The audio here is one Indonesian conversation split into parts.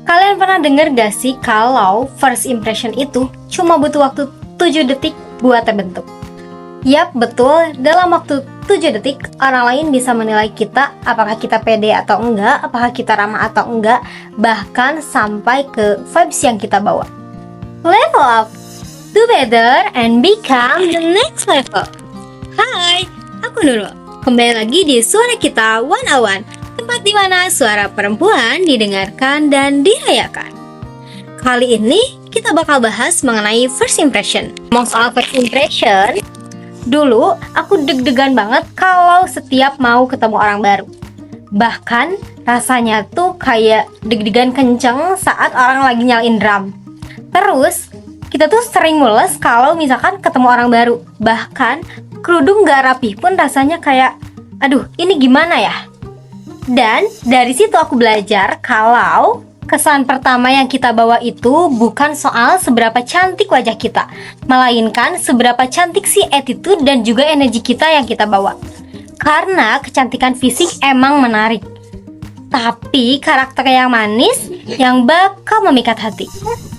Kalian pernah denger gak sih kalau first impression itu cuma butuh waktu 7 detik buat terbentuk? Yap, betul. Dalam waktu 7 detik, orang lain bisa menilai kita apakah kita pede atau enggak, apakah kita ramah atau enggak, bahkan sampai ke vibes yang kita bawa. Level up! Do better and become the next level. Hai, aku Nurul. Kembali lagi di Suara Kita 101, tempat di mana suara perempuan didengarkan dan dirayakan. Kali ini kita bakal bahas mengenai first impression. Ngomong soal first impression, dulu aku deg-degan banget kalau setiap mau ketemu orang baru. Bahkan rasanya tuh kayak deg-degan kenceng saat orang lagi nyalain drum. Terus kita tuh sering mules kalau misalkan ketemu orang baru. Bahkan kerudung gak rapi pun rasanya kayak, aduh ini gimana ya? Dan dari situ aku belajar kalau kesan pertama yang kita bawa itu bukan soal seberapa cantik wajah kita, melainkan seberapa cantik sih attitude dan juga energi kita yang kita bawa. Karena kecantikan fisik emang menarik, tapi karakter yang manis yang bakal memikat hati.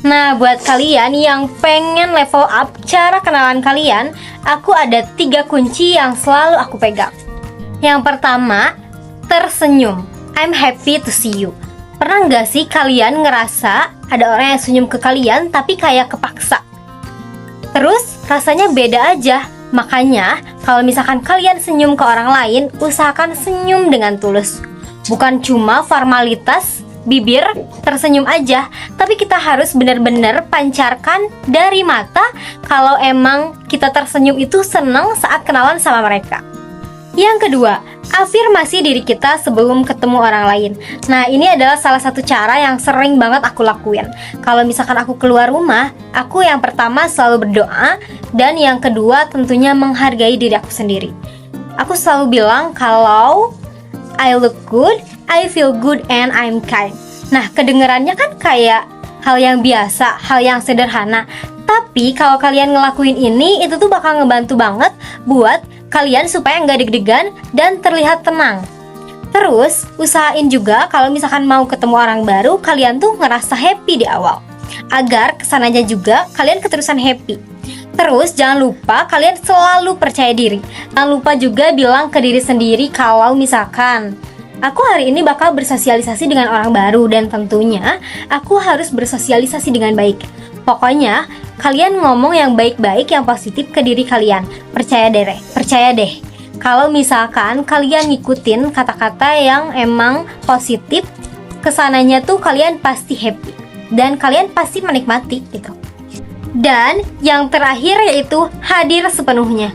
Nah, buat kalian yang pengen level up cara kenalan kalian, aku ada 3 kunci yang selalu aku pegang. Yang pertama, tersenyum. I'm happy to see you. Pernah nggak sih kalian ngerasa ada orang yang senyum ke kalian tapi kayak kepaksa? Terus rasanya beda aja. Makanya kalau misalkan kalian senyum ke orang lain, usahakan senyum dengan tulus. Bukan cuma formalitas bibir tersenyum aja, tapi kita harus benar-benar pancarkan dari mata kalau emang kita tersenyum itu senang saat kenalan sama mereka. Yang kedua, afirmasi diri kita sebelum ketemu orang lain. Nah, ini adalah salah satu cara yang sering banget aku lakuin. Kalau misalkan aku keluar rumah, aku yang pertama selalu berdoa, dan yang kedua tentunya menghargai diri aku sendiri. Aku selalu bilang kalau I look good, I feel good, and I'm kind. Nah, kedengerannya kan kayak hal yang biasa, hal yang sederhana. Tapi kalau kalian ngelakuin ini, itu tuh bakal ngebantu banget buat kalian supaya nggak deg-degan dan terlihat tenang. Terus, usahain juga kalau misalkan mau ketemu orang baru, kalian tuh ngerasa happy di awal, agar kesananya juga kalian keterusan happy. Terus, jangan lupa kalian selalu percaya diri. Jangan lupa juga bilang ke diri sendiri kalau misalkan aku hari ini bakal bersosialisasi dengan orang baru, dan tentunya aku harus bersosialisasi dengan baik. Pokoknya, kalian ngomong yang baik-baik, yang positif ke diri kalian. Percaya deh. Kalau misalkan kalian ngikutin kata-kata yang emang positif, kesananya tuh kalian pasti happy. Dan kalian pasti menikmati gitu. Dan yang terakhir yaitu hadir sepenuhnya.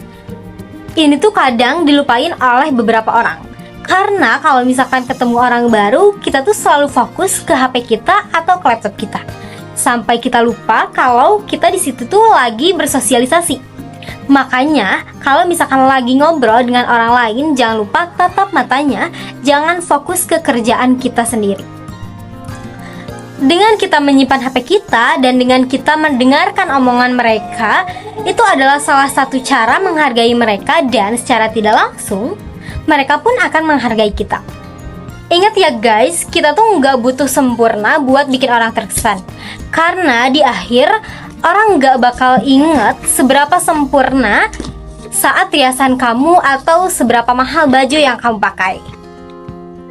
Ini tuh kadang dilupain oleh beberapa orang. Karena kalau misalkan ketemu orang baru, kita tuh selalu fokus ke HP kita atau ke laptop kita. Sampai kita lupa kalau kita di situ tuh lagi bersosialisasi. Makanya, kalau misalkan lagi ngobrol dengan orang lain, jangan lupa tatap matanya, jangan fokus ke kerjaan kita sendiri. Dengan kita menyimpan HP kita dan dengan kita mendengarkan omongan mereka, itu adalah salah satu cara menghargai mereka, dan secara tidak langsung, mereka pun akan menghargai kita. Ingat ya guys, kita tuh nggak butuh sempurna buat bikin orang terkesan. Karena di akhir, orang nggak bakal inget seberapa sempurna saat riasan kamu atau seberapa mahal baju yang kamu pakai.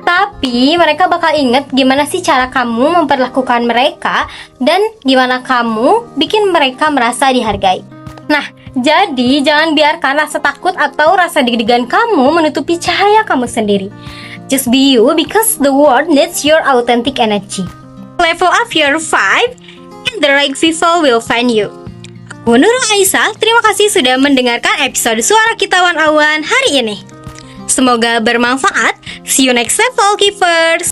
Tapi mereka bakal inget gimana sih cara kamu memperlakukan mereka dan gimana kamu bikin mereka merasa dihargai. Nah, jadi jangan biarkan rasa takut atau rasa deg-degan kamu menutupi cahaya kamu sendiri. Just be you because the world needs your authentic energy. Level up your vibe and the right people will find you. Aku Nurul Aisyah, terima kasih sudah mendengarkan episode Suara Kita 101 hari ini. Semoga bermanfaat. See you next level, keepers.